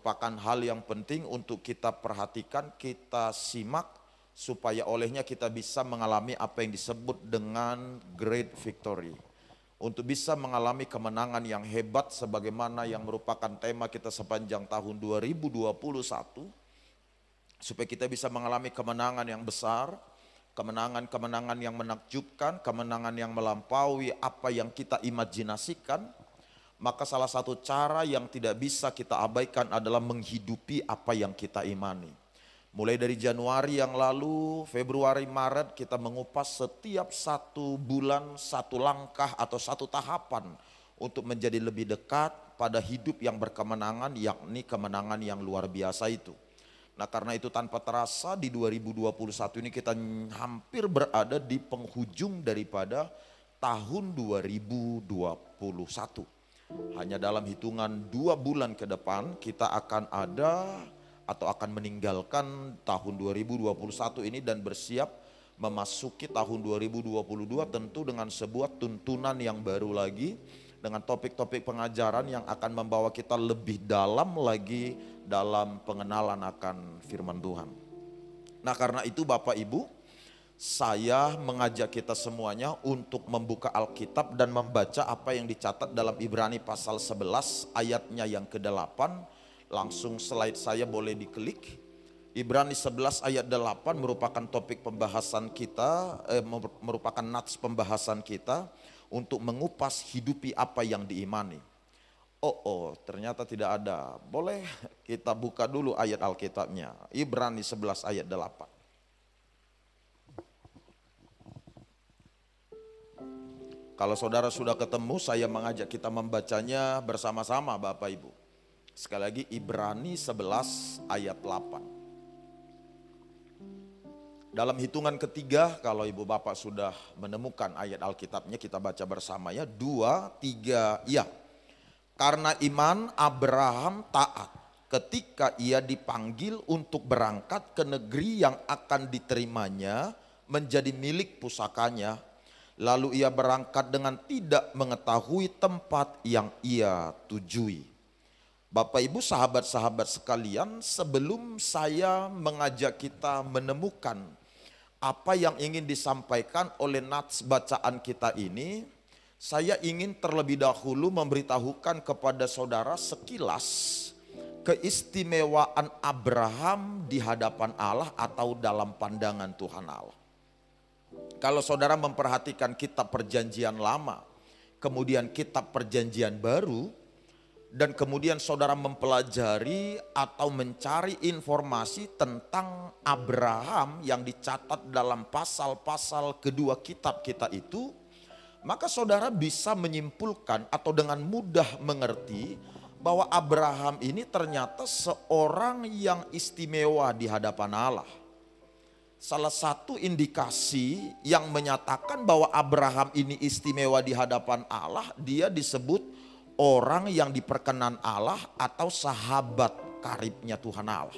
merupakan hal yang penting untuk kita perhatikan, kita simak, supaya olehnya kita bisa mengalami apa yang disebut dengan great victory. Untuk bisa mengalami kemenangan yang hebat sebagaimana yang merupakan tema kita sepanjang tahun 2021. Supaya kita bisa mengalami kemenangan yang besar, kemenangan-kemenangan yang menakjubkan, kemenangan yang melampaui apa yang kita imajinasikan. Maka salah satu cara yang tidak bisa kita abaikan adalah menghidupi apa yang kita imani. Mulai dari Januari yang lalu, Februari, Maret kita mengupas setiap satu bulan, satu langkah atau satu tahapan untuk menjadi lebih dekat pada hidup yang berkemenangan, yakni kemenangan yang luar biasa itu. Nah karena itu tanpa terasa di 2021 ini kita hampir berada di penghujung daripada tahun 2021. Hanya dalam hitungan 2 bulan ke depan kita akan ada atau akan meninggalkan tahun 2021 ini dan bersiap memasuki tahun 2022 tentu dengan sebuah tuntunan yang baru lagi, dengan topik-topik pengajaran yang akan membawa kita lebih dalam lagi dalam pengenalan akan firman Tuhan. Nah karena itu Bapak Ibu, saya mengajak kita semuanya untuk membuka Alkitab dan membaca apa yang dicatat dalam Ibrani pasal 11 ayatnya yang ke-8. Langsung slide saya boleh diklik. Ibrani 11 ayat 8 merupakan topik pembahasan kita, merupakan nats pembahasan kita untuk mengupas hidupi apa yang diimani. Ternyata tidak ada. Boleh kita buka dulu ayat Alkitabnya. Ibrani 11 ayat 8. Kalau saudara sudah ketemu, saya mengajak kita membacanya bersama-sama Bapak Ibu. Sekali lagi Ibrani 11 ayat 8. Dalam hitungan ketiga, kalau ibu bapak sudah menemukan ayat Alkitabnya, kita baca bersama ya. 2, 3, ya. Karena iman Abraham taat ketika ia dipanggil untuk berangkat ke negeri yang akan diterimanya menjadi milik pusakanya. Lalu ia berangkat dengan tidak mengetahui tempat yang ia tujui. Bapak Ibu sahabat-sahabat sekalian, sebelum saya mengajak kita menemukan apa yang ingin disampaikan oleh nats bacaan kita ini, saya ingin terlebih dahulu memberitahukan kepada saudara sekilas keistimewaan Abraham di hadapan Allah atau dalam pandangan Tuhan Allah. Kalau saudara memperhatikan kitab perjanjian lama, kemudian kitab perjanjian baru, dan kemudian saudara mempelajari atau mencari informasi tentang Abraham yang dicatat dalam pasal-pasal kedua kitab kita itu, maka saudara bisa menyimpulkan atau dengan mudah mengerti bahwa Abraham ini ternyata seorang yang istimewa di hadapan Allah. Salah satu indikasi yang menyatakan bahwa Abraham ini istimewa di hadapan Allah, dia disebut orang yang diperkenan Allah atau sahabat karibnya Tuhan Allah.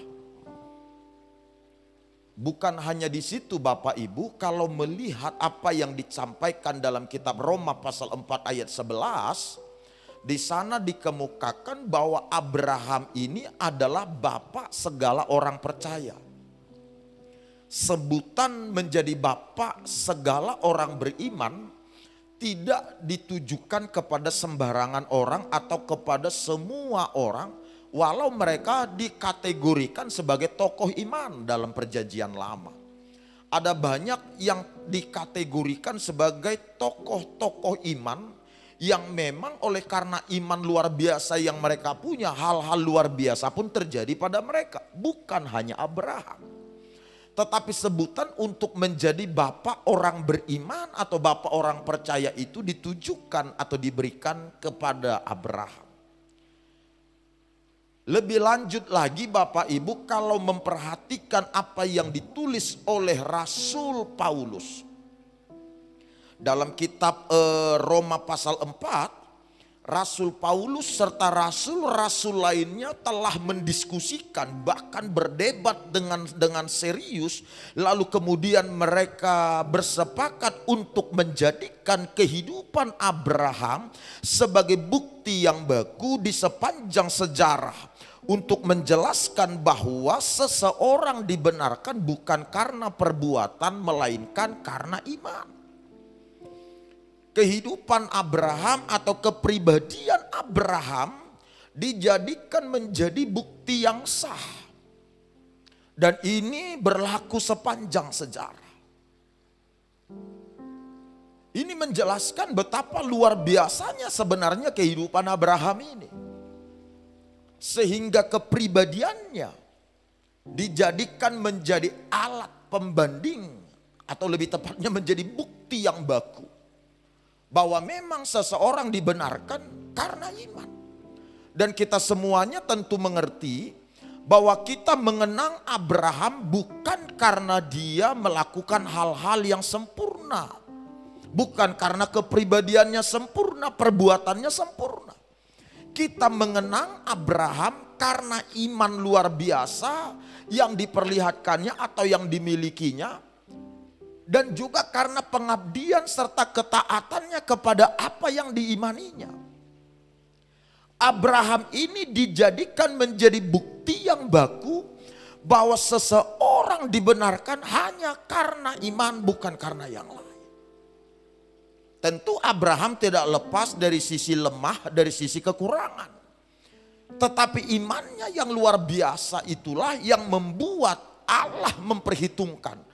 Bukan hanya di situ Bapak Ibu, kalau melihat apa yang disampaikan dalam kitab Roma pasal 4 ayat 11, di sana dikemukakan bahwa Abraham ini adalah bapak segala orang percaya. Sebutan menjadi bapak segala orang beriman tidak ditujukan kepada sembarangan orang atau kepada semua orang, walau mereka dikategorikan sebagai tokoh iman dalam perjanjian lama. Ada banyak yang dikategorikan sebagai tokoh-tokoh iman yang memang oleh karena iman luar biasa yang mereka punya, hal-hal luar biasa pun terjadi pada mereka. Bukan hanya Abraham. Tetapi sebutan untuk menjadi bapak orang beriman atau bapak orang percaya itu ditujukan atau diberikan kepada Abraham. Lebih lanjut lagi Bapak Ibu, kalau memperhatikan apa yang ditulis oleh Rasul Paulus dalam kitab Roma pasal 4, Rasul Paulus serta rasul-rasul lainnya telah mendiskusikan, bahkan berdebat dengan serius, lalu kemudian mereka bersepakat untuk menjadikan kehidupan Abraham sebagai bukti yang baku di sepanjang sejarah untuk menjelaskan bahwa seseorang dibenarkan bukan karena perbuatan melainkan karena iman. Kehidupan Abraham atau kepribadian Abraham dijadikan menjadi bukti yang sah. Dan ini berlaku sepanjang sejarah. Ini menjelaskan betapa luar biasanya sebenarnya kehidupan Abraham ini. Sehingga kepribadiannya dijadikan menjadi alat pembanding, atau lebih tepatnya menjadi bukti yang baku bahwa memang seseorang dibenarkan karena iman. Dan kita semuanya tentu mengerti bahwa kita mengenang Abraham bukan karena dia melakukan hal-hal yang sempurna, bukan karena kepribadiannya sempurna, perbuatannya sempurna. Kita mengenang Abraham karena iman luar biasa yang diperlihatkannya atau yang dimilikinya. Dan juga karena pengabdian serta ketaatannya kepada apa yang diimaninya. Abraham ini dijadikan menjadi bukti yang baku bahwa seseorang dibenarkan hanya karena iman, bukan karena yang lain. Tentu Abraham tidak lepas dari sisi lemah, dari sisi kekurangan. Tetapi imannya yang luar biasa itulah yang membuat Allah memperhitungkan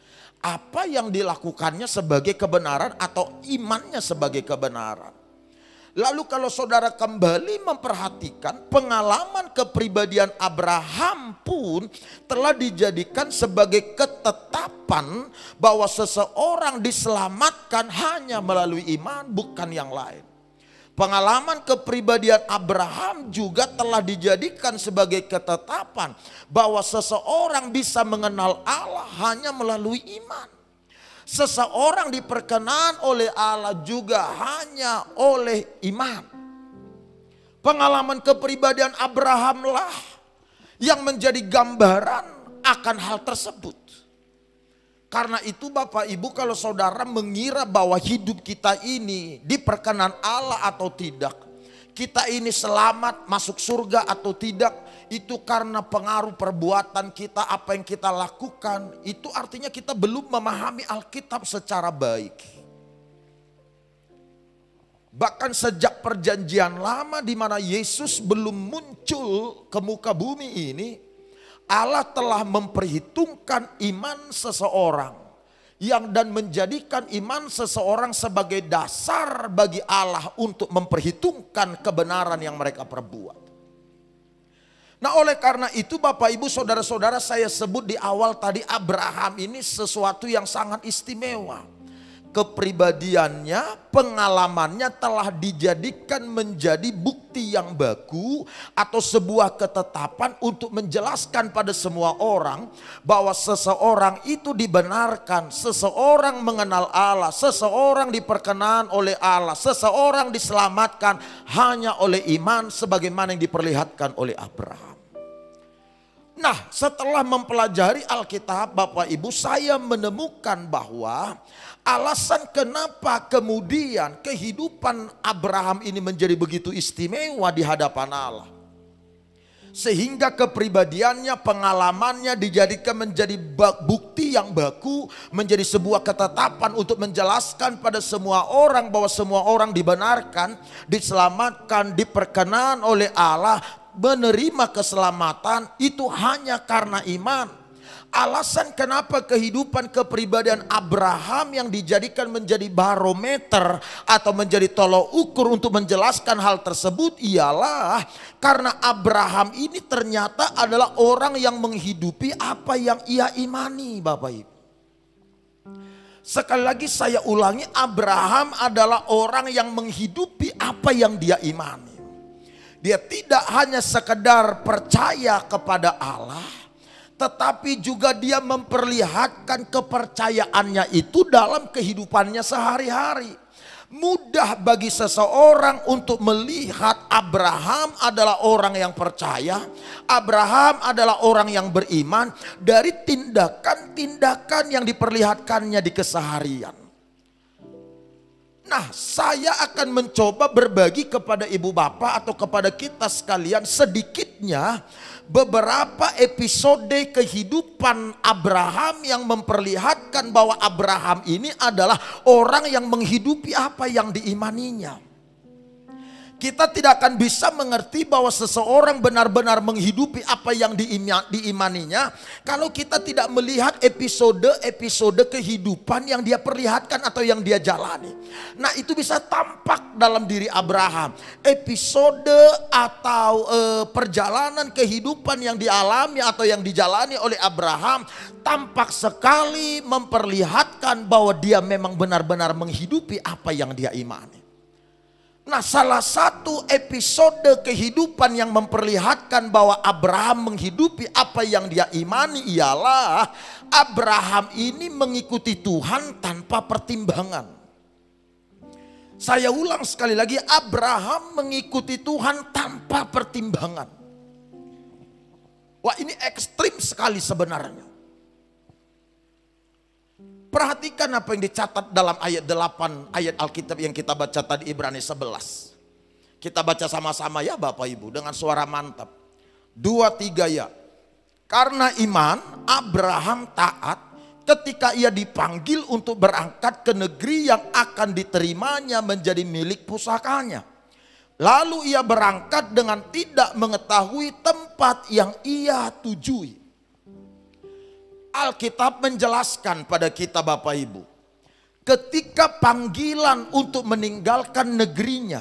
apa yang dilakukannya sebagai kebenaran atau imannya sebagai kebenaran. Lalu kalau saudara kembali memperhatikan pengalaman kepribadian Abraham pun telah dijadikan sebagai ketetapan bahwa seseorang diselamatkan hanya melalui iman, bukan yang lain. Pengalaman kepribadian Abraham juga telah dijadikan sebagai ketetapan bahwa seseorang bisa mengenal Allah hanya melalui iman. Seseorang diperkenan oleh Allah juga hanya oleh iman. Pengalaman kepribadian Abrahamlah yang menjadi gambaran akan hal tersebut. Karena itu Bapak Ibu, kalau saudara mengira bahwa hidup kita ini diperkenan Allah atau tidak, kita ini selamat masuk surga atau tidak, itu karena pengaruh perbuatan kita, apa yang kita lakukan, itu artinya kita belum memahami Alkitab secara baik. Bahkan sejak perjanjian lama di mana Yesus belum muncul ke muka bumi ini, Allah telah memperhitungkan iman seseorang dan menjadikan iman seseorang sebagai dasar bagi Allah untuk memperhitungkan kebenaran yang mereka perbuat. Nah, oleh karena itu Bapak Ibu saudara-saudara, saya sebut di awal tadi Abraham ini sesuatu yang sangat istimewa. Kepribadiannya, pengalamannya telah dijadikan menjadi bukti yang baku atau sebuah ketetapan untuk menjelaskan pada semua orang bahwa seseorang itu dibenarkan, seseorang mengenal Allah, seseorang diperkenan oleh Allah, seseorang diselamatkan hanya oleh iman sebagaimana yang diperlihatkan oleh Abraham. Nah, setelah mempelajari Alkitab Bapak Ibu, saya menemukan bahwa alasan kenapa kemudian kehidupan Abraham ini menjadi begitu istimewa di hadapan Allah. Sehingga kepribadiannya, pengalamannya dijadikan menjadi bukti yang baku, menjadi sebuah ketetapan untuk menjelaskan pada semua orang bahwa semua orang dibenarkan, diselamatkan, diperkenan oleh Allah, menerima keselamatan itu hanya karena iman. Alasan kenapa kehidupan kepribadian Abraham yang dijadikan menjadi barometer atau menjadi tolok ukur untuk menjelaskan hal tersebut ialah karena Abraham ini ternyata adalah orang yang menghidupi apa yang ia imani, Bapak Ibu. Sekali lagi saya ulangi, Abraham adalah orang yang menghidupi apa yang dia imani. Dia tidak hanya sekedar percaya kepada Allah, tetapi juga dia memperlihatkan kepercayaannya itu dalam kehidupannya sehari-hari. Mudah bagi seseorang untuk melihat Abraham adalah orang yang percaya, Abraham adalah orang yang beriman dari tindakan-tindakan yang diperlihatkannya di keseharian. Nah, saya akan mencoba berbagi kepada ibu bapak atau kepada kita sekalian sedikitnya beberapa episode kehidupan Abraham yang memperlihatkan bahwa Abraham ini adalah orang yang menghidupi apa yang diimaninya. Kita tidak akan bisa mengerti bahwa seseorang benar-benar menghidupi apa yang diimaninya kalau kita tidak melihat episode-episode kehidupan yang dia perlihatkan atau yang dia jalani. Nah, itu bisa tampak dalam diri Abraham. Episode atau perjalanan kehidupan yang dialami atau yang dijalani oleh Abraham tampak sekali memperlihatkan bahwa dia memang benar-benar menghidupi apa yang dia imani. Nah, salah satu episode kehidupan yang memperlihatkan bahwa Abraham menghidupi apa yang dia imani ialah Abraham ini mengikuti Tuhan tanpa pertimbangan. Saya ulang sekali lagi, Abraham mengikuti Tuhan tanpa pertimbangan. Wah, ini ekstrim sekali sebenarnya. Perhatikan apa yang dicatat dalam ayat 8 ayat Alkitab yang kita baca tadi, Ibrani 11. Kita baca sama-sama ya Bapak Ibu dengan suara mantap. 2, 3 ya. Karena iman Abraham taat ketika ia dipanggil untuk berangkat ke negeri yang akan diterimanya menjadi milik pusakanya. Lalu ia berangkat dengan tidak mengetahui tempat yang ia tujui. Alkitab menjelaskan pada kita Bapak Ibu, ketika panggilan untuk meninggalkan negerinya,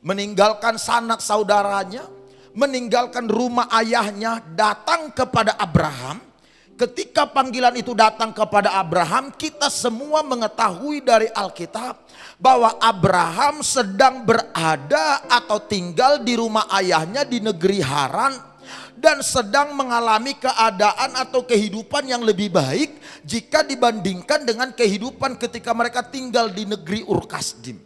meninggalkan sanak saudaranya, meninggalkan rumah ayahnya datang kepada Abraham. Ketika panggilan itu datang kepada Abraham, kita semua mengetahui dari Alkitab bahwa Abraham sedang berada atau tinggal di rumah ayahnya di negeri Haran, dan sedang mengalami keadaan atau kehidupan yang lebih baik jika dibandingkan dengan kehidupan ketika mereka tinggal di negeri Ur Kasdim.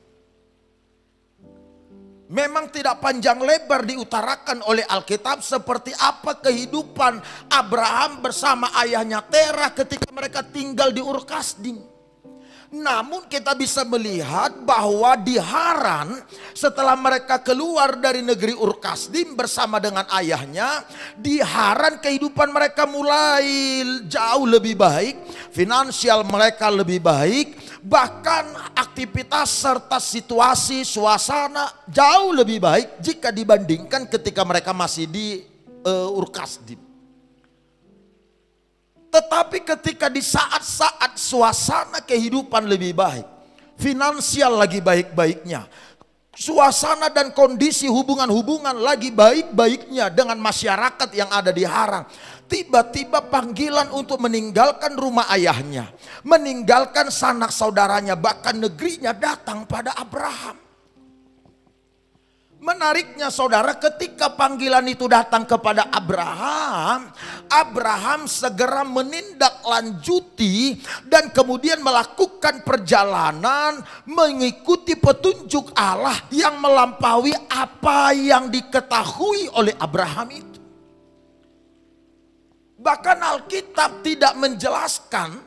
Memang tidak panjang lebar diutarakan oleh Alkitab seperti apa kehidupan Abraham bersama ayahnya Terah ketika mereka tinggal di Ur Kasdim. Namun kita bisa melihat bahwa di Haran, setelah mereka keluar dari negeri Ur Kasdim bersama dengan ayahnya, di Haran kehidupan mereka mulai jauh lebih baik, finansial mereka lebih baik, bahkan aktivitas serta situasi suasana jauh lebih baik jika dibandingkan ketika mereka masih di Ur Kasdim. Tetapi ketika di saat-saat suasana kehidupan lebih baik, finansial lagi baik-baiknya, suasana dan kondisi hubungan-hubungan lagi baik-baiknya dengan masyarakat yang ada di Haran, tiba-tiba panggilan untuk meninggalkan rumah ayahnya, meninggalkan sanak saudaranya, bahkan negerinya datang pada Abraham. Menariknya saudara, ketika panggilan itu datang kepada Abraham, Abraham segera menindaklanjuti dan kemudian melakukan perjalanan mengikuti petunjuk Allah yang melampaui apa yang diketahui oleh Abraham itu. Bahkan Alkitab tidak menjelaskan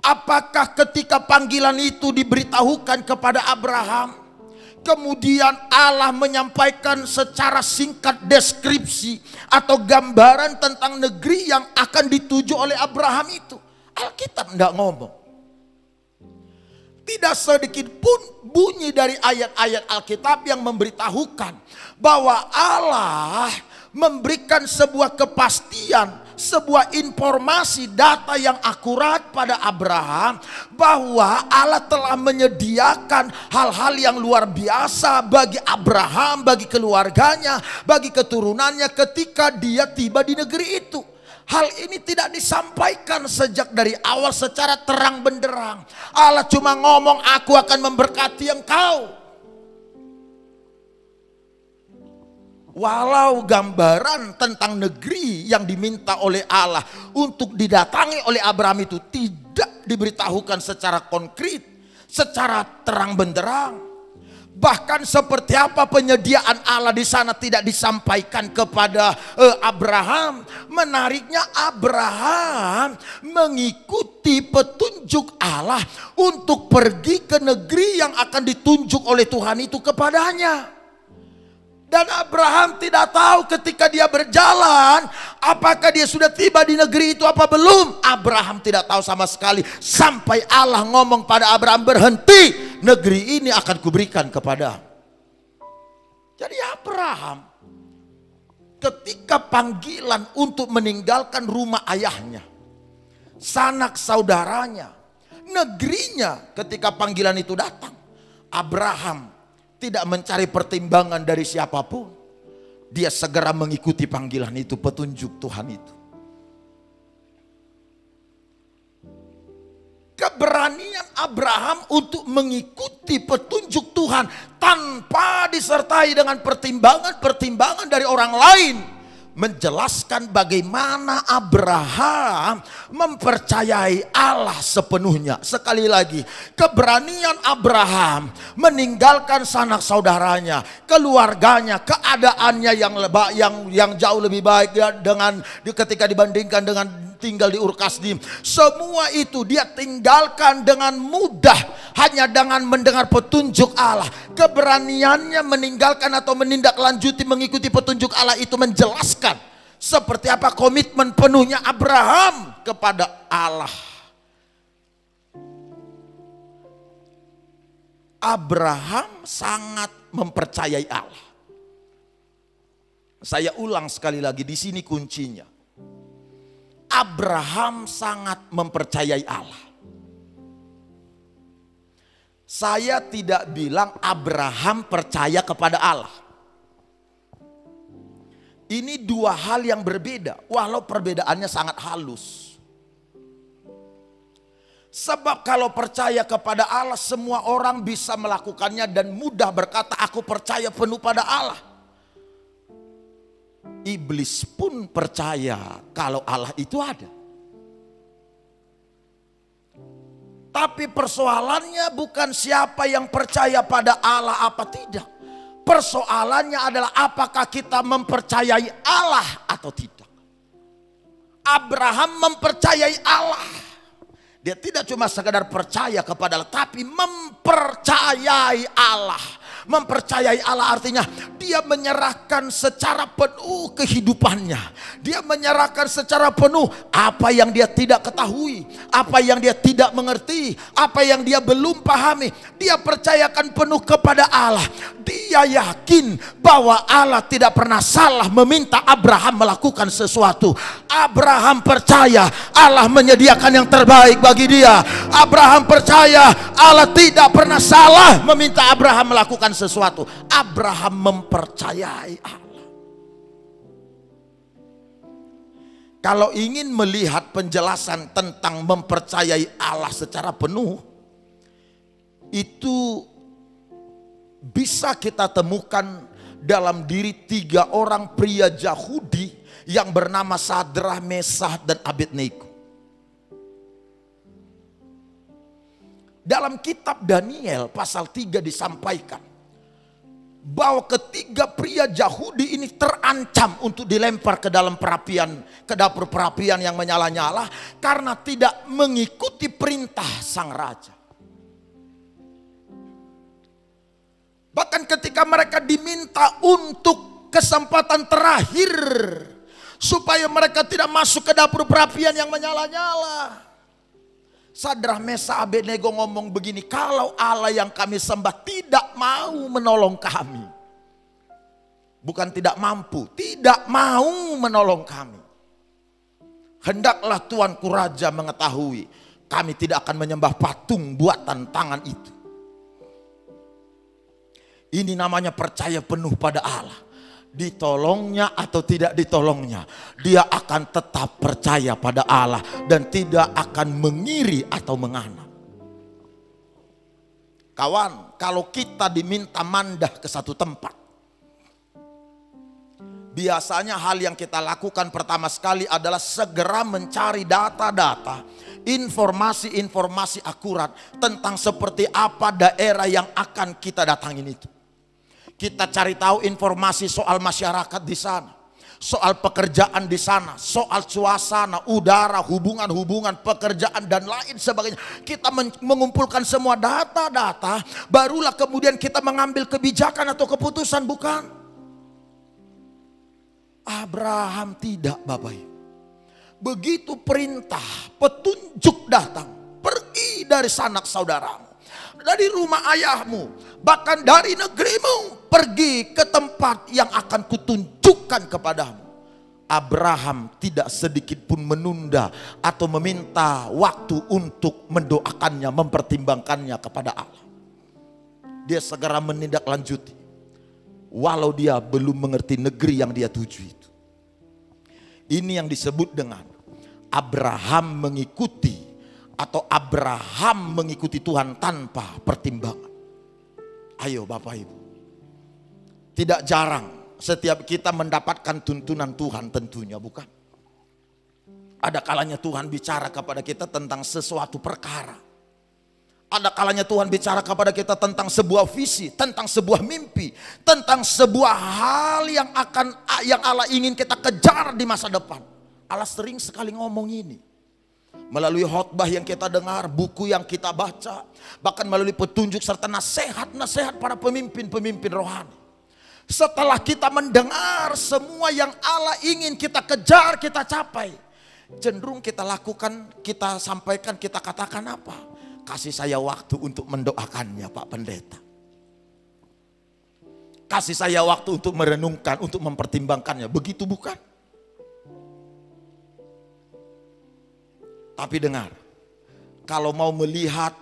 apakah ketika panggilan itu diberitahukan kepada Abraham, kemudian Allah menyampaikan secara singkat deskripsi atau gambaran tentang negeri yang akan dituju oleh Abraham itu. Alkitab tidak ngomong. Tidak sedikit pun bunyi dari ayat-ayat Alkitab yang memberitahukan bahwa Allah memberikan sebuah kepastian, sebuah informasi data yang akurat pada Abraham bahwa Allah telah menyediakan hal-hal yang luar biasa bagi Abraham, bagi keluarganya, bagi keturunannya ketika dia tiba di negeri itu. Hal ini tidak disampaikan sejak dari awal secara terang benderang. Allah cuma ngomong, aku akan memberkati engkau. Walau gambaran tentang negeri yang diminta oleh Allah untuk didatangi oleh Abraham itu tidak diberitahukan secara konkret, secara terang benderang. Bahkan seperti apa penyediaan Allah di sana tidak disampaikan kepada Abraham. Menariknya Abraham mengikuti petunjuk Allah untuk pergi ke negeri yang akan ditunjuk oleh Tuhan itu kepadanya. Dan Abraham tidak tahu ketika dia berjalan apakah dia sudah tiba di negeri itu apa belum. Abraham tidak tahu sama sekali sampai Allah ngomong pada Abraham, berhenti, negeri ini akan kuberikan kepada. Jadi Abraham ketika panggilan untuk meninggalkan rumah ayahnya, sanak saudaranya, negerinya, ketika panggilan itu datang, Abraham tidak mencari pertimbangan dari siapapun. Dia segera mengikuti panggilan itu, petunjuk Tuhan itu. Keberanian Abraham untuk mengikuti petunjuk Tuhan tanpa disertai dengan pertimbangan-pertimbangan dari orang lain, menjelaskan bagaimana Abraham mempercayai Allah sepenuhnya. Sekali lagi, keberanian Abraham meninggalkan sanak saudaranya, keluarganya, keadaannya yang jauh lebih baik dengan ketika dibandingkan dengan tinggal di Ur Kasdim. Semua itu dia tinggalkan dengan mudah hanya dengan mendengar petunjuk Allah. Keberaniannya meninggalkan atau menindaklanjuti mengikuti petunjuk Allah itu menjelaskan seperti apa komitmen penuhnya Abraham kepada Allah. Abraham sangat mempercayai Allah. Saya ulang sekali lagi, di sini kuncinya. Abraham sangat mempercayai Allah. Saya tidak bilang Abraham percaya kepada Allah. Ini dua hal yang berbeda, walau perbedaannya sangat halus. Sebab kalau percaya kepada Allah, semua orang bisa melakukannya dan mudah berkata, aku percaya penuh pada Allah. Iblis pun percaya kalau Allah itu ada. Tapi persoalannya bukan siapa yang percaya pada Allah apa tidak. Persoalannya adalah apakah kita mempercayai Allah atau tidak. Abraham mempercayai Allah. Dia tidak cuma sekedar percaya kepada Allah, tapi mempercayai Allah. Mempercayai Allah artinya dia menyerahkan secara penuh kehidupannya. Dia menyerahkan secara penuh apa yang dia tidak ketahui, apa yang dia tidak mengerti, apa yang dia belum pahami. Dia percayakan penuh kepada Allah. Dia yakin bahwa Allah tidak pernah salah meminta Abraham melakukan sesuatu. Abraham percaya Allah menyediakan yang terbaik bagi dia. Abraham percaya Allah tidak pernah salah meminta Abraham melakukan sesuatu. Abraham mempercayai Allah. Kalau ingin melihat penjelasan tentang mempercayai Allah secara penuh, itu bisa kita temukan dalam diri 3 orang pria Yahudi yang bernama Sadrah, Mesah, dan Abednego. Dalam kitab Daniel pasal 3 disampaikan bahwa ketiga pria Yahudi ini terancam untuk dilempar ke dalam perapian, ke dapur perapian yang menyala-nyala karena tidak mengikuti perintah sang raja. Bahkan ketika mereka diminta untuk kesempatan terakhir supaya mereka tidak masuk ke dapur perapian yang menyala-nyala, Sadrah, Mesah, Abednego ngomong begini, kalau Allah yang kami sembah tidak mau menolong kami. Bukan tidak mampu, tidak mau menolong kami. Hendaklah Tuanku Raja mengetahui, kami tidak akan menyembah patung buatan tangan itu. Ini namanya percaya penuh pada Allah. Ditolongnya atau tidak ditolongnya, dia akan tetap percaya pada Allah dan tidak akan mengiri atau menganap. Kawan, kalau kita diminta mandah ke satu tempat, biasanya hal yang kita lakukan pertama sekali adalah segera mencari data-data, informasi-informasi akurat tentang seperti apa daerah yang akan kita datangin itu. Kita cari tahu informasi soal masyarakat di sana, soal pekerjaan di sana, soal suasana, udara, hubungan-hubungan, pekerjaan dan lain sebagainya. Kita mengumpulkan semua data-data, barulah kemudian kita mengambil kebijakan atau keputusan, bukan? Abraham tidak, Bapak Ibu. Begitu perintah, petunjuk datang, pergi dari sanak saudaramu, dari rumah ayahmu, bahkan dari negerimu, pergi ke tempat yang akan kutunjukkan kepadamu. Abraham tidak sedikit pun menunda atau meminta waktu untuk mendoakannya, mempertimbangkannya kepada Allah. Dia segera menindaklanjuti, walau dia belum mengerti negeri yang dia tuju itu. Ini yang disebut dengan Abraham mengikuti, atau Abraham mengikuti Tuhan tanpa pertimbangan. Ayo Bapak Ibu, tidak jarang setiap kita mendapatkan tuntunan Tuhan, tentunya bukan? Ada kalanya Tuhan bicara kepada kita tentang sesuatu perkara. Ada kalanya Tuhan bicara kepada kita tentang sebuah visi, tentang sebuah mimpi, tentang sebuah hal yang Allah ingin kita kejar di masa depan. Allah sering sekali ngomong ini melalui khotbah yang kita dengar, buku yang kita baca, bahkan melalui petunjuk serta nasihat-nasihat para pemimpin-pemimpin rohani. Setelah kita mendengar semua yang Allah ingin kita kejar, kita capai, cenderung kita lakukan, kita sampaikan, kita katakan apa? Kasih saya waktu untuk mendoakannya, Pak Pendeta. Kasih saya waktu untuk merenungkan, untuk mempertimbangkannya. Begitu bukan? Tapi dengar, kalau mau melihat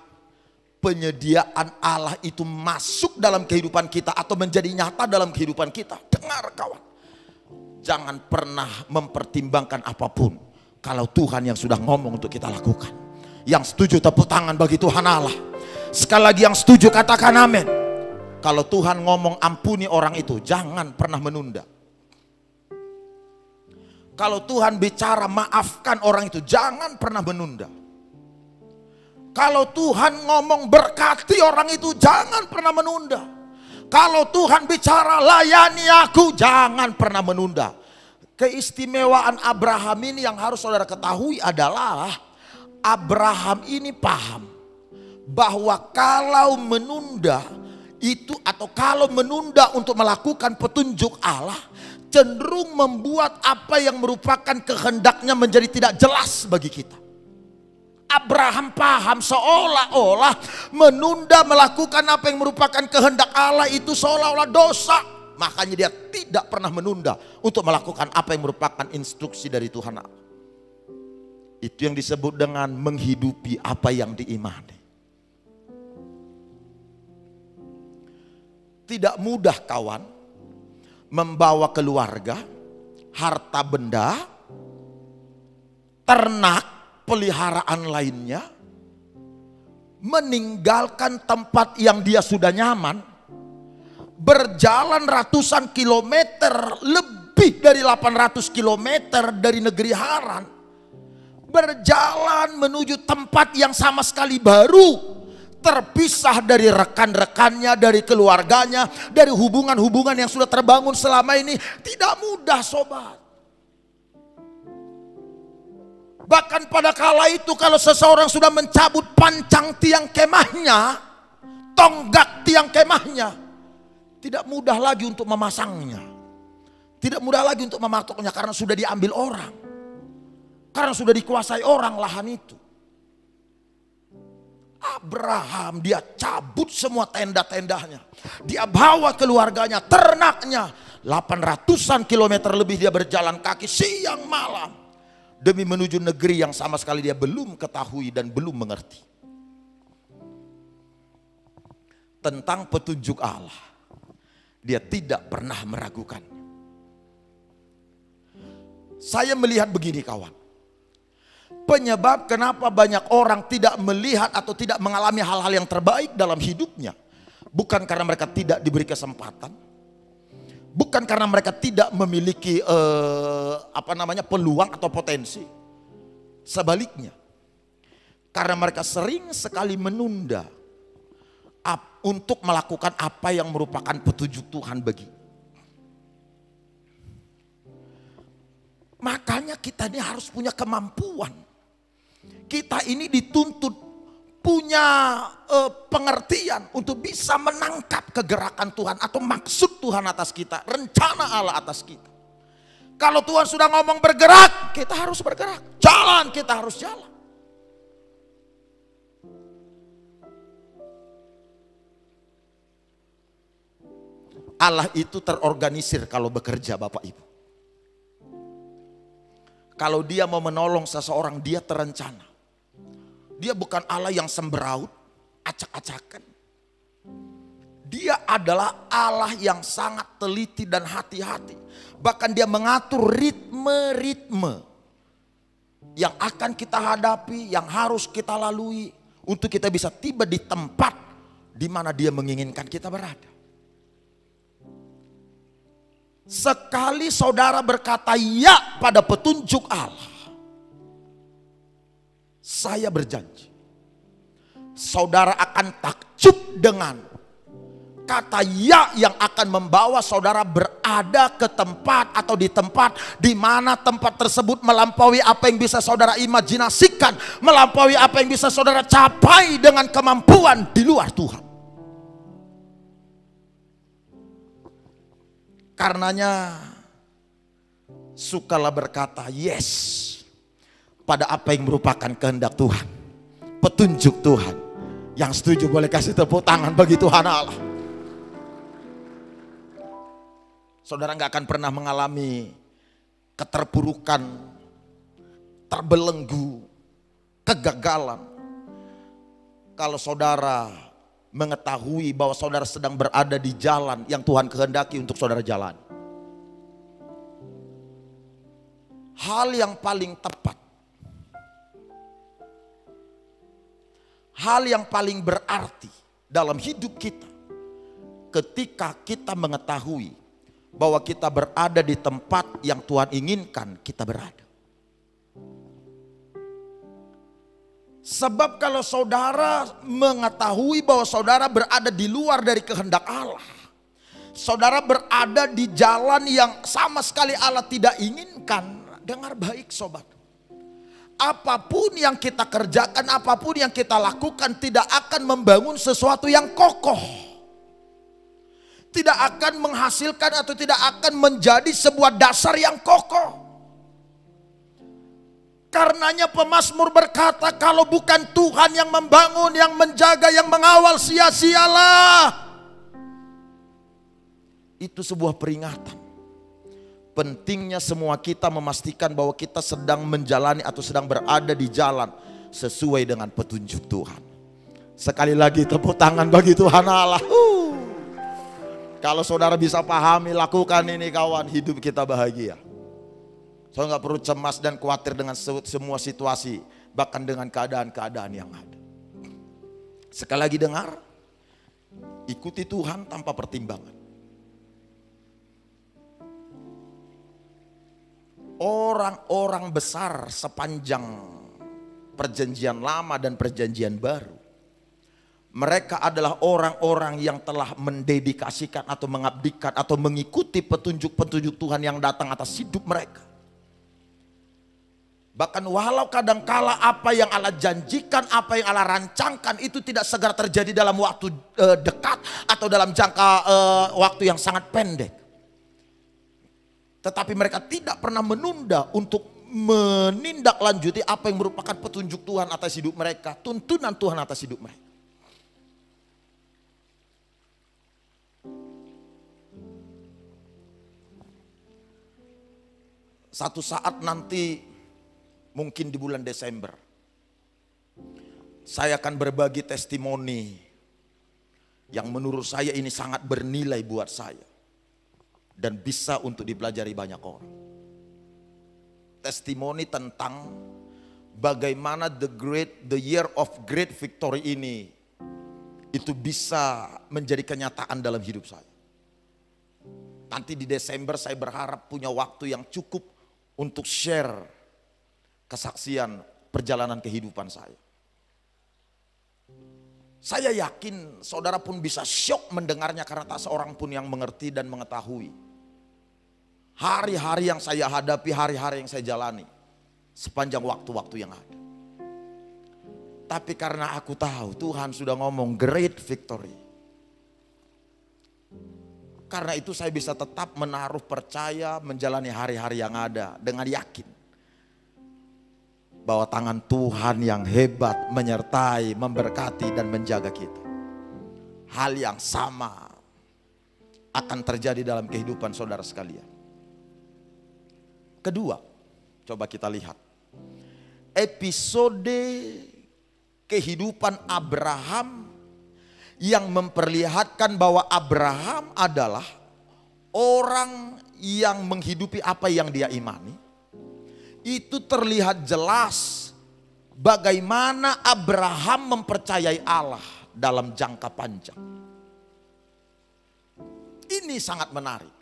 penyediaan Allah itu masuk dalam kehidupan kita atau menjadi nyata dalam kehidupan kita, dengar kawan, jangan pernah mempertimbangkan apapun kalau Tuhan yang sudah ngomong untuk kita lakukan. Yang setuju tepuk tangan bagi Tuhan Allah. Sekali lagi yang setuju katakan amin. Kalau Tuhan ngomong ampuni orang itu, jangan pernah menunda. Kalau Tuhan bicara maafkan orang itu, jangan pernah menunda. Kalau Tuhan ngomong berkati orang itu, jangan pernah menunda. Kalau Tuhan bicara layani aku, jangan pernah menunda. Keistimewaan Abraham ini yang harus saudara ketahui adalah Abraham ini paham bahwa kalau menunda itu, atau kalau menunda untuk melakukan petunjuk Allah, cenderung membuat apa yang merupakan kehendaknya menjadi tidak jelas bagi kita. Abraham paham seolah-olah menunda melakukan apa yang merupakan kehendak Allah itu seolah-olah dosa. Makanya dia tidak pernah menunda untuk melakukan apa yang merupakan instruksi dari Tuhan Allah. Itu yang disebut dengan menghidupi apa yang diimani. Tidak mudah kawan membawa keluarga, harta benda, ternak, peliharaan lainnya, meninggalkan tempat yang dia sudah nyaman, berjalan ratusan kilometer, lebih dari 800 kilometer dari negeri Haran, berjalan menuju tempat yang sama sekali baru, terpisah dari rekan-rekannya, dari keluarganya, dari hubungan-hubungan yang sudah terbangun selama ini. Tidak mudah sobat. Bahkan pada kala itu kalau seseorang sudah mencabut pancang tiang kemahnya, tonggak tiang kemahnya, tidak mudah lagi untuk memasangnya. Tidak mudah lagi untuk mematoknya karena sudah diambil orang. Karena sudah dikuasai orang lahan itu. Abraham dia cabut semua tenda-tendanya. Dia bawa keluarganya, ternaknya. 800-an kilometer lebih dia berjalan kaki siang malam. Demi menuju negeri yang sama sekali dia belum ketahui dan belum mengerti. Tentang petunjuk Allah, dia tidak pernah meragukan. Saya melihat begini kawan. Penyebab kenapa banyak orang tidak melihat atau tidak mengalami hal-hal yang terbaik dalam hidupnya, bukan karena mereka tidak diberi kesempatan, Bukan karena mereka tidak memiliki peluang atau potensi. Sebaliknya, karena mereka sering sekali menunda untuk melakukan apa yang merupakan petunjuk Tuhan bagi. Makanya kita ini harus punya kemampuan. Kita ini dituntut punya pengertian untuk bisa menangkap kegerakan Tuhan atau maksud Tuhan atas kita, rencana Allah atas kita. Kalau Tuhan sudah ngomong bergerak, kita harus bergerak. Jalan, kita harus jalan. Allah itu terorganisir kalau bekerja, Bapak Ibu. Kalau dia mau menolong seseorang, dia terencana. Dia bukan Allah yang semberaut, acak-acakan. Dia adalah Allah yang sangat teliti dan hati-hati. Bahkan dia mengatur ritme-ritme yang akan kita hadapi, yang harus kita lalui untuk kita bisa tiba di tempat di mana dia menginginkan kita berada. Sekali saudara berkata ya pada petunjuk Allah, saya berjanji saudara akan takjub dengan kata ya yang akan membawa saudara berada ke tempat atau di tempat di mana tempat tersebut melampaui apa yang bisa saudara imajinasikan, melampaui apa yang bisa saudara capai dengan kemampuan di luar Tuhan. Karenanya sukalah berkata yes pada apa yang merupakan kehendak Tuhan, petunjuk Tuhan. Yang setuju boleh kasih tepuk tangan bagi Tuhan Allah. Saudara nggak akan pernah mengalami keterpurukan, terbelenggu, kegagalan kalau saudara mengetahui bahwa saudara sedang berada di jalan yang Tuhan kehendaki untuk saudara jalan. Hal yang paling tepat, hal yang paling berarti dalam hidup kita ketika kita mengetahui bahwa kita berada di tempat yang Tuhan inginkan kita berada. Sebab kalau saudara mengetahui bahwa saudara berada di luar dari kehendak Allah, saudara berada di jalan yang sama sekali Allah tidak inginkan, dengar baik sobat. Apapun yang kita kerjakan, apapun yang kita lakukan tidak akan membangun sesuatu yang kokoh. Tidak akan menghasilkan atau tidak akan menjadi sebuah dasar yang kokoh. Karenanya pemazmur berkata, kalau bukan Tuhan yang membangun, yang menjaga, yang mengawal, sia-sialah. Itu sebuah peringatan. Pentingnya semua kita memastikan bahwa kita sedang menjalani atau sedang berada di jalan sesuai dengan petunjuk Tuhan. Sekali lagi tepuk tangan bagi Tuhan Allah. Kalau saudara bisa pahami, lakukan ini kawan, hidup kita bahagia. Saudara nggak perlu cemas dan khawatir dengan semua situasi, bahkan dengan keadaan-keadaan yang ada. Sekali lagi dengar, ikuti Tuhan tanpa pertimbangan. Orang-orang besar sepanjang perjanjian lama dan perjanjian baru, mereka adalah orang-orang yang telah mendedikasikan atau mengabdikan atau mengikuti petunjuk-petunjuk Tuhan yang datang atas hidup mereka. Bahkan walau kadangkala apa yang Allah janjikan, apa yang Allah rancangkan itu tidak segera terjadi dalam waktu dekat atau dalam jangka waktu yang sangat pendek. Tetapi mereka tidak pernah menunda untuk menindaklanjuti apa yang merupakan petunjuk Tuhan atas hidup mereka, tuntunan Tuhan atas hidup mereka. Satu saat nanti, mungkin di bulan Desember, saya akan berbagi testimoni yang menurut saya ini sangat bernilai buat saya dan bisa untuk dipelajari banyak orang. Testimoni tentang bagaimana the year of great victory ini itu bisa menjadi kenyataan dalam hidup saya. Nanti di Desember saya berharap punya waktu yang cukup untuk share kesaksian perjalanan kehidupan saya. Saya yakin saudara pun bisa syok mendengarnya karena tak seorang pun yang mengerti dan mengetahui. Hari-hari yang saya hadapi, hari-hari yang saya jalani sepanjang waktu-waktu yang ada. Tapi karena aku tahu Tuhan sudah ngomong great victory. Karena itu saya bisa tetap menaruh percaya menjalani hari-hari yang ada dengan yakin. Bahwa tangan Tuhan yang hebat menyertai, memberkati dan menjaga kita. Hal yang sama akan terjadi dalam kehidupan saudara sekalian. Kedua, coba kita lihat. Episode kehidupan Abraham yang memperlihatkan bahwa Abraham adalah orang yang menghidupi apa yang dia imani. Itu terlihat jelas bagaimana Abraham mempercayai Allah dalam jangka panjang. Ini sangat menarik.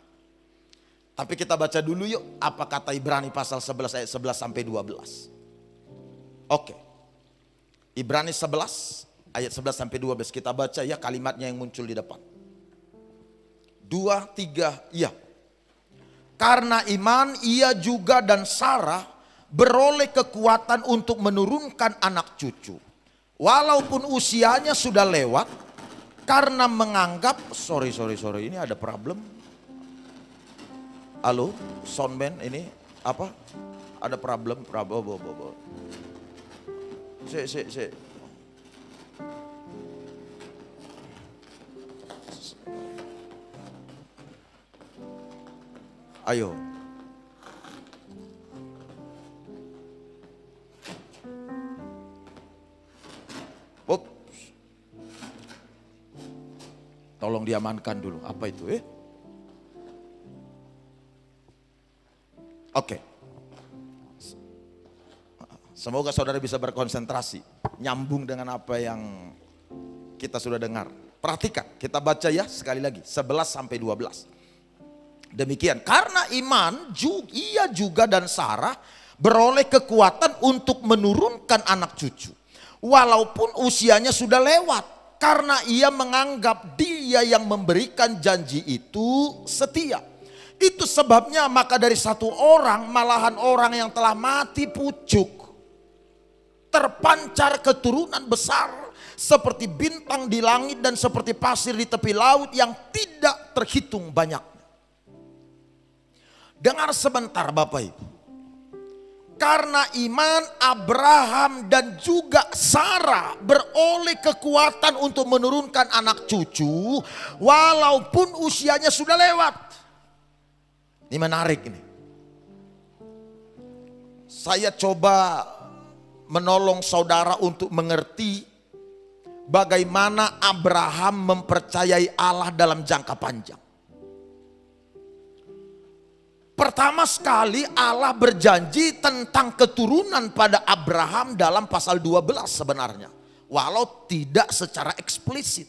Tapi kita baca dulu yuk apa kata Ibrani pasal 11 ayat 11 sampai 12. Oke. Ibrani 11 ayat 11 sampai 12 kita baca ya kalimatnya yang muncul di depan. 2, 3, iya. Karena iman ia juga dan Sarah beroleh kekuatan untuk menurunkan anak cucu. Walaupun usianya sudah lewat karena menganggap, sorry ini ada problem. Halo, soundman ini apa? Ada problem. Si. Ayo. Ups. Tolong diamankan dulu. Apa itu? Oke. Semoga saudara bisa berkonsentrasi. Nyambung dengan apa yang kita sudah dengar. Perhatikan, kita baca ya sekali lagi. 11 sampai 12. Demikian, karena iman ia juga dan Sarah beroleh kekuatan untuk menurunkan anak cucu. Walaupun usianya sudah lewat. Karena ia menganggap dia yang memberikan janji itu setia. Itu sebabnya maka dari satu orang malahan orang yang telah mati pucuk. Terpancar keturunan besar seperti bintang di langit dan seperti pasir di tepi laut yang tidak terhitung banyaknya. Dengar sebentar Bapak Ibu. Karena iman Abraham dan juga Sarah beroleh kekuatan untuk menurunkan anak cucu walaupun usianya sudah lewat. Ini menarik ini. Saya coba menolong saudara untuk mengerti bagaimana Abraham mempercayai Allah dalam jangka panjang. Pertama sekali Allah berjanji tentang keturunan pada Abraham dalam pasal 12 sebenarnya. Walau tidak secara eksplisit.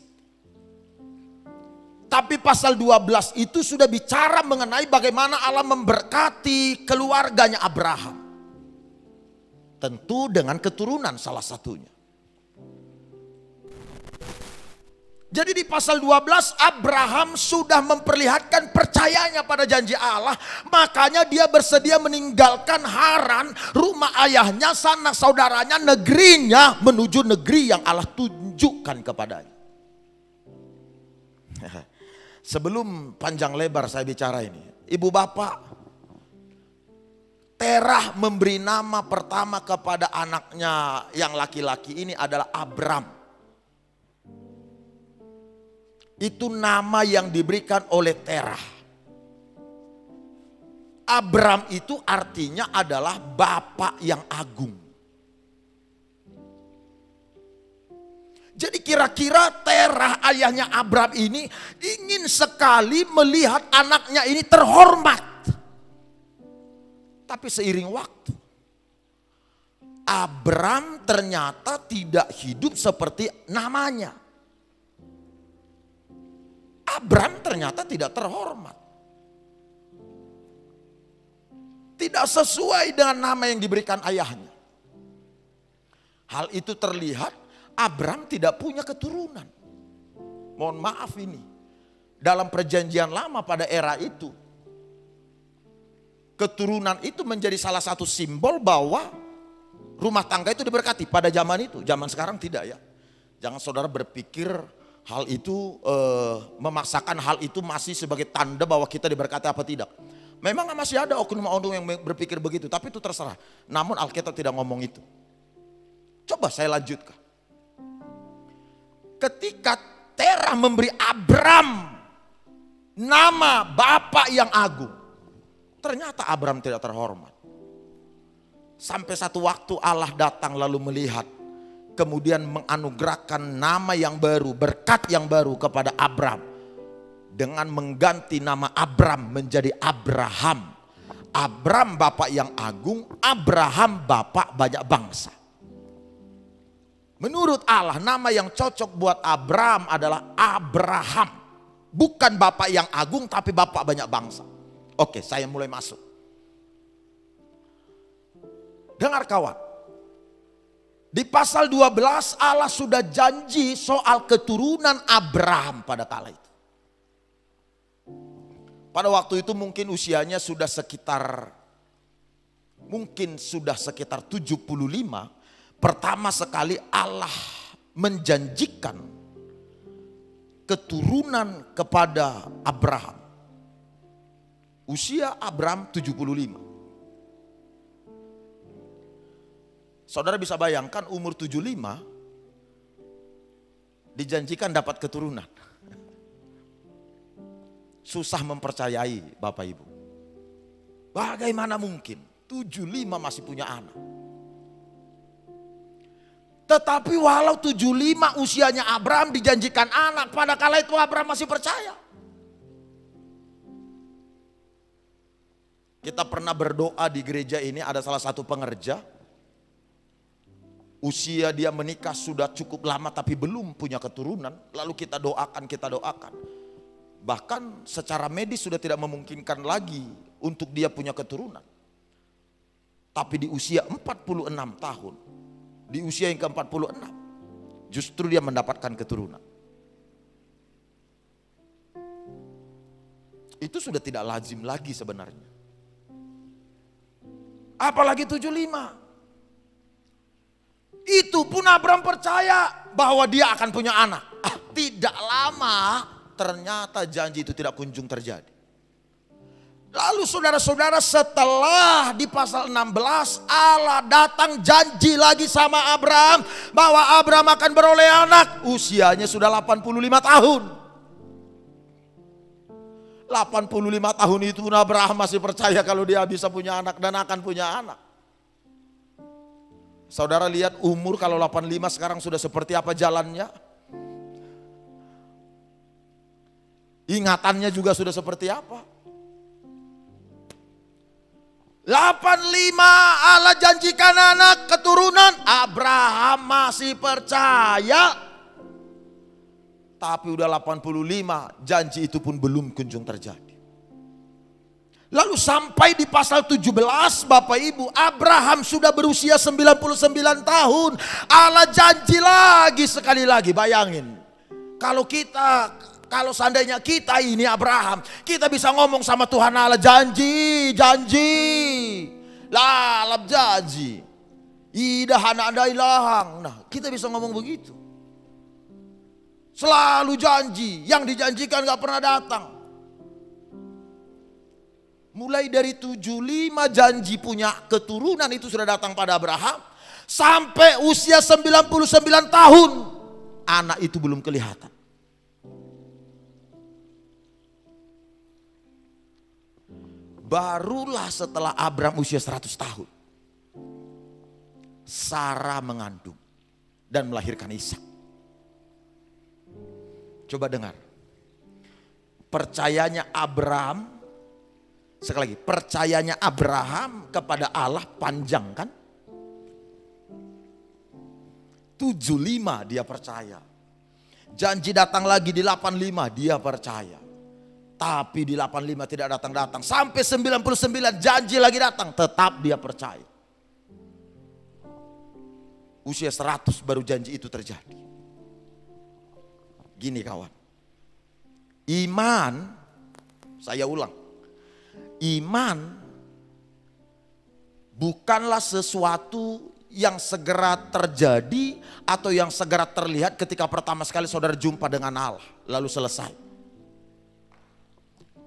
Tapi pasal 12 itu sudah bicara mengenai bagaimana Allah memberkati keluarganya Abraham. Tentu dengan keturunan salah satunya. Jadi di pasal 12 Abraham sudah memperlihatkan percayanya pada janji Allah. Makanya dia bersedia meninggalkan Haran, rumah ayahnya, sanak saudaranya, negerinya menuju negeri yang Allah tunjukkan kepadanya. Sebelum panjang lebar saya bicara ini, ibu bapak, Terah memberi nama pertama kepada anaknya yang laki-laki ini adalah Abram. Itu nama yang diberikan oleh Terah. Abram itu artinya adalah bapak yang agung. Jadi kira-kira Terah ayahnya Abram ini ingin sekali melihat anaknya ini terhormat. Tapi seiring waktu Abram ternyata tidak hidup seperti namanya. Abram ternyata tidak terhormat. tidak sesuai dengan nama yang diberikan ayahnya. Hal itu terlihat Abram tidak punya keturunan. Mohon maaf ini. Dalam perjanjian lama pada era itu, keturunan itu menjadi salah satu simbol bahwa rumah tangga itu diberkati pada zaman itu. Zaman sekarang tidak ya. Jangan saudara berpikir hal itu memaksakan hal itu masih sebagai tanda bahwa kita diberkati apa tidak. Memang masih ada oknum-oknum yang berpikir begitu, tapi itu terserah. Namun Alkitab tidak ngomong itu. Coba saya lanjutkan. Ketika Terah memberi Abram nama Bapak yang agung, ternyata Abram tidak terhormat. Sampai satu waktu Allah datang lalu melihat, kemudian menganugerahkan nama yang baru, berkat yang baru kepada Abram. Dengan mengganti nama Abram menjadi Abraham. Abram Bapak yang agung, Abraham Bapak banyak bangsa. Menurut Allah nama yang cocok buat Abram adalah Abraham. Bukan Bapak yang agung tapi Bapak banyak bangsa. Oke, saya mulai masuk. Dengar kawan. Di pasal 12 Allah sudah janji soal keturunan Abraham pada kala itu. Pada waktu itu mungkin usianya sudah sekitar 75. Pertama sekali Allah menjanjikan keturunan kepada Abraham. Usia Abraham 75. Saudara bisa bayangkan umur 75 dijanjikan dapat keturunan. Susah mempercayai Bapak Ibu. Bagaimana mungkin 75 masih punya anak. Tetapi walau 75 usianya Abraham dijanjikan anak, pada kala itu Abraham masih percaya. Kita pernah berdoa di gereja ini, ada salah satu pengerja. Usia dia menikah sudah cukup lama tapi belum punya keturunan. Lalu kita doakan. Bahkan secara medis sudah tidak memungkinkan lagi untuk dia punya keturunan. Tapi di usia 46 tahun. Di usia yang ke-46 justru dia mendapatkan keturunan. Itu sudah tidak lazim lagi sebenarnya. Apalagi 75. Itu pun Abraham percaya bahwa dia akan punya anak. Tidak lama ternyata janji itu tidak kunjung terjadi. Lalu saudara-saudara, setelah di pasal 16 Allah datang janji lagi sama Abraham bahwa Abraham akan beroleh anak. Usianya sudah 85 tahun. 85 tahun itu Abraham masih percaya kalau dia bisa punya anak dan akan punya anak. Saudara lihat umur kalau 85 sekarang sudah seperti apa jalannya. Ingatannya juga sudah seperti apa. 85 Allah janjikan anak keturunan, Abraham masih percaya. Tapi udah 85 janji itu pun belum kunjung terjadi. Lalu sampai di pasal 17 Bapak Ibu, Abraham sudah berusia 99 tahun. Allah janji lagi sekali lagi, bayangin. Kalau seandainya kita ini Abraham, kita bisa ngomong sama Tuhan Allah, janji, lalap janji, idahan ada ilahang. Nah, kita bisa ngomong begitu. Selalu janji, yang dijanjikan gak pernah datang. Mulai dari 75 janji punya keturunan itu sudah datang pada Abraham, sampai usia 99 tahun, anak itu belum kelihatan. Barulah setelah Abraham usia 100 tahun, Sarah mengandung dan melahirkan Ishak. Coba dengar. Percayanya Abraham, sekali lagi, percayanya Abraham kepada Allah panjang kan? 75 dia percaya. Janji datang lagi di 85 dia percaya. Tapi di 85 tidak datang-datang. Sampai 99 janji lagi datang. Tetap dia percaya. Usia 100 baru janji itu terjadi. Gini kawan. Iman, saya ulang. Iman bukanlah sesuatu yang segera terjadi atau yang segera terlihat ketika pertama sekali saudara jumpa dengan Allah. Lalu selesai.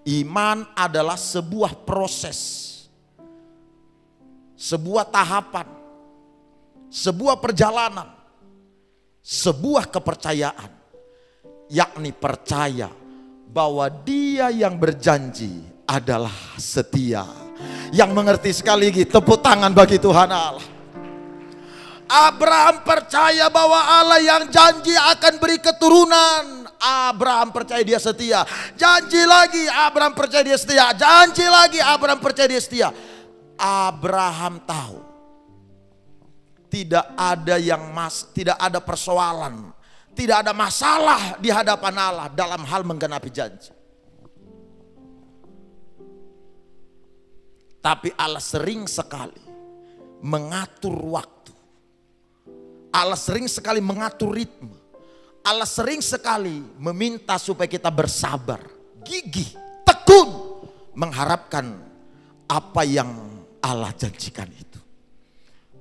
Iman adalah sebuah proses, sebuah tahapan, sebuah perjalanan, sebuah kepercayaan, yakni percaya bahwa Dia yang berjanji adalah setia. Yang mengerti sekali lagi, tepuk tangan bagi Tuhan Allah. Abraham percaya bahwa Allah yang janji akan beri keturunan. Abraham percaya dia setia. Janji lagi, Abraham percaya dia setia. Janji lagi, Abraham percaya dia setia. Abraham tahu tidak ada persoalan, tidak ada masalah di hadapan Allah dalam hal menggenapi janji. Tapi Allah sering sekali mengatur waktu. Allah sering sekali mengatur ritme. Allah sering sekali meminta supaya kita bersabar, gigih, tekun mengharapkan apa yang Allah janjikan itu.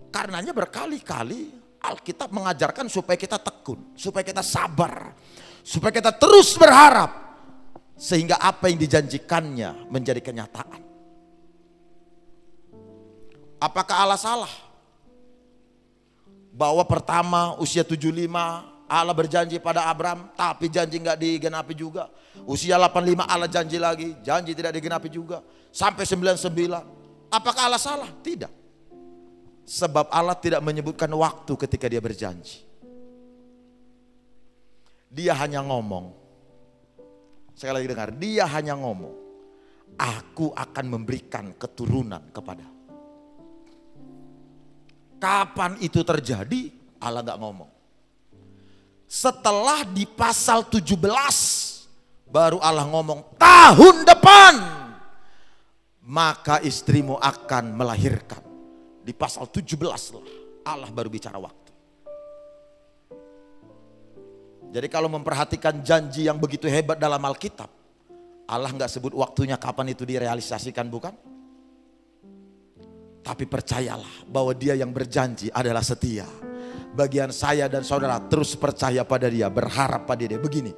Karenanya berkali-kali Alkitab mengajarkan supaya kita tekun, supaya kita sabar, supaya kita terus berharap sehingga apa yang dijanjikannya menjadi kenyataan. Apakah Allah salah? Bahwa pertama usia 75 Allah berjanji pada Abraham, tapi janji nggak digenapi juga. Usia 85 Allah janji lagi, janji tidak digenapi juga. Sampai 99. Apakah Allah salah? Tidak. Sebab Allah tidak menyebutkan waktu ketika dia berjanji. Dia hanya ngomong. Sekali lagi dengar, dia hanya ngomong. Aku akan memberikan keturunan kepada. Kapan itu terjadi? Allah nggak ngomong. Setelah di pasal 17 baru Allah ngomong tahun depan maka istrimu akan melahirkan. Di pasal 17 lah Allah baru bicara waktu. Jadi kalau memperhatikan janji yang begitu hebat dalam Alkitab, Allah nggak sebut waktunya kapan itu direalisasikan, bukan? Tapi percayalah bahwa Dia yang berjanji adalah setia. Bagian saya dan saudara terus percaya pada Dia, berharap pada Dia. Begini,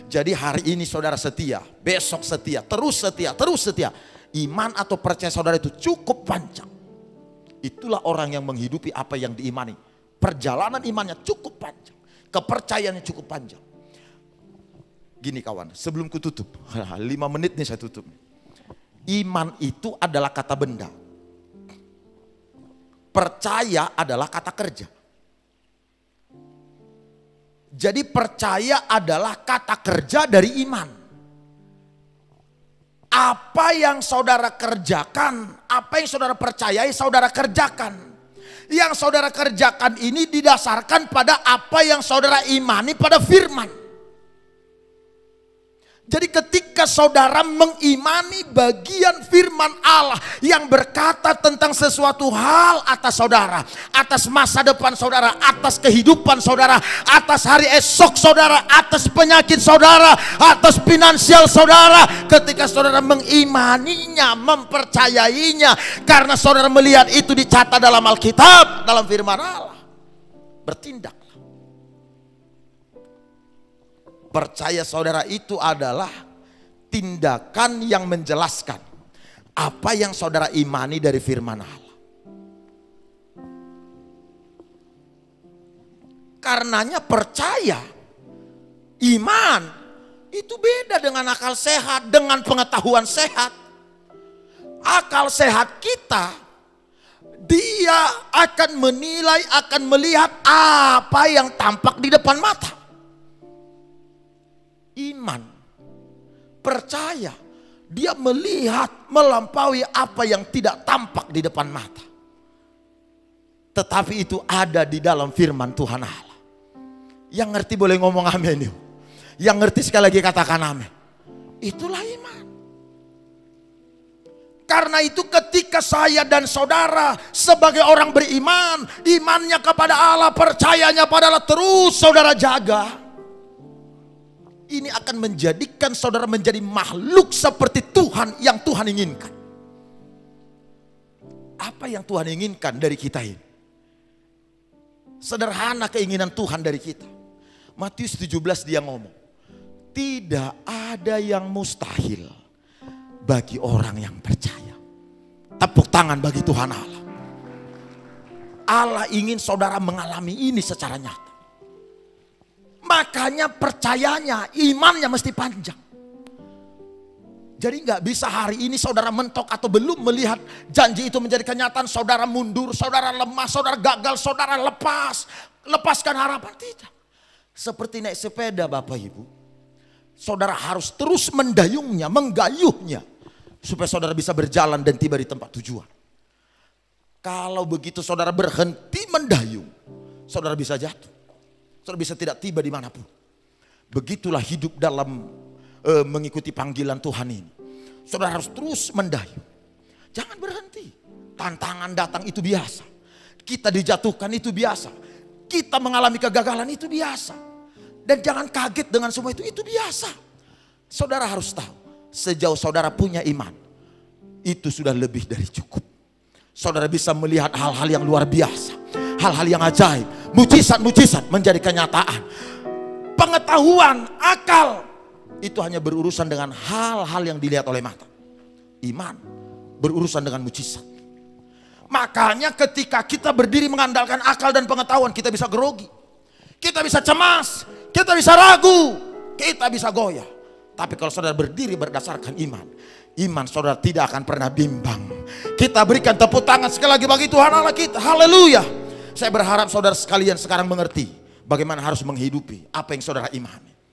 jadi hari ini saudara setia, besok setia, terus setia, terus setia. Iman atau percaya saudara itu cukup panjang. Itulah orang yang menghidupi apa yang diimani. Perjalanan imannya cukup panjang, kepercayaannya cukup panjang. Gini kawan, sebelum kututup, 5 menit nih saya tutup. Iman itu adalah kata benda. Percaya adalah kata kerja. Jadi percaya adalah kata kerja dari iman. Apa yang saudara kerjakan, apa yang saudara percayai, saudara kerjakan. Yang saudara kerjakan ini didasarkan pada apa yang saudara imani pada firman. Jadi ketika saudara mengimani bagian firman Allah yang berkata tentang sesuatu hal atas saudara, atas masa depan saudara, atas kehidupan saudara, atas hari esok saudara, atas penyakit saudara, atas finansial saudara, ketika saudara mengimaninya, mempercayainya, karena saudara melihat itu dicatat dalam Alkitab, dalam firman Allah, bertindak. Percaya saudara itu adalah tindakan yang menjelaskan apa yang saudara imani dari firman Allah. Karenanya percaya, iman itu beda dengan akal sehat, dengan pengetahuan sehat. Akal sehat kita, dia akan menilai, akan melihat apa yang tampak di depan mata. Iman, percaya, dia melihat melampaui apa yang tidak tampak di depan mata. Tetapi itu ada di dalam firman Tuhan Allah. Yang ngerti boleh ngomong amin yuk. Yang ngerti sekali lagi katakan amin. Itulah iman. Karena itu ketika saya dan saudara sebagai orang beriman, imannya kepada Allah, percayanya pada Allah terus saudara jaga, ini akan menjadikan saudara menjadi makhluk seperti Tuhan yang Tuhan inginkan. Apa yang Tuhan inginkan dari kita ini? Sederhana keinginan Tuhan dari kita. Matius 17 dia ngomong, tidak ada yang mustahil bagi orang yang percaya. Tepuk tangan bagi Tuhan Allah. Allah ingin saudara mengalami ini secara nyata. Makanya percayanya, imannya mesti panjang. Jadi nggak bisa hari ini saudara mentok atau belum melihat janji itu menjadi kenyataan, saudara mundur, saudara lemah, saudara gagal, saudara lepaskan harapan. Tidak. Seperti naik sepeda Bapak Ibu. Saudara harus terus mendayungnya, menggayuhnya, supaya saudara bisa berjalan dan tiba di tempat tujuan. Kalau begitu saudara berhenti mendayung, saudara bisa jatuh. Saudara bisa tidak tiba dimanapun. Begitulah hidup dalam mengikuti panggilan Tuhan ini. Saudara harus terus mendayung. Jangan berhenti. Tantangan datang itu biasa. Kita dijatuhkan itu biasa. Kita mengalami kegagalan itu biasa. Dan jangan kaget dengan semua itu biasa. Saudara harus tahu, sejauh saudara punya iman, itu sudah lebih dari cukup. Saudara bisa melihat hal-hal yang luar biasa, hal-hal yang ajaib, mujizat-mujizat menjadi kenyataan. Pengetahuan, akal, itu hanya berurusan dengan hal-hal yang dilihat oleh mata. Iman berurusan dengan mujizat. Makanya ketika kita berdiri mengandalkan akal dan pengetahuan, kita bisa grogi, kita bisa cemas, kita bisa ragu, kita bisa goyah. Tapi kalau saudara berdiri berdasarkan iman, iman saudara tidak akan pernah bimbang. Kita berikan tepuk tangan sekali lagi bagi Tuhan Allah kita. Haleluya. Saya berharap saudara sekalian sekarang mengerti bagaimana harus menghidupi apa yang saudara imani.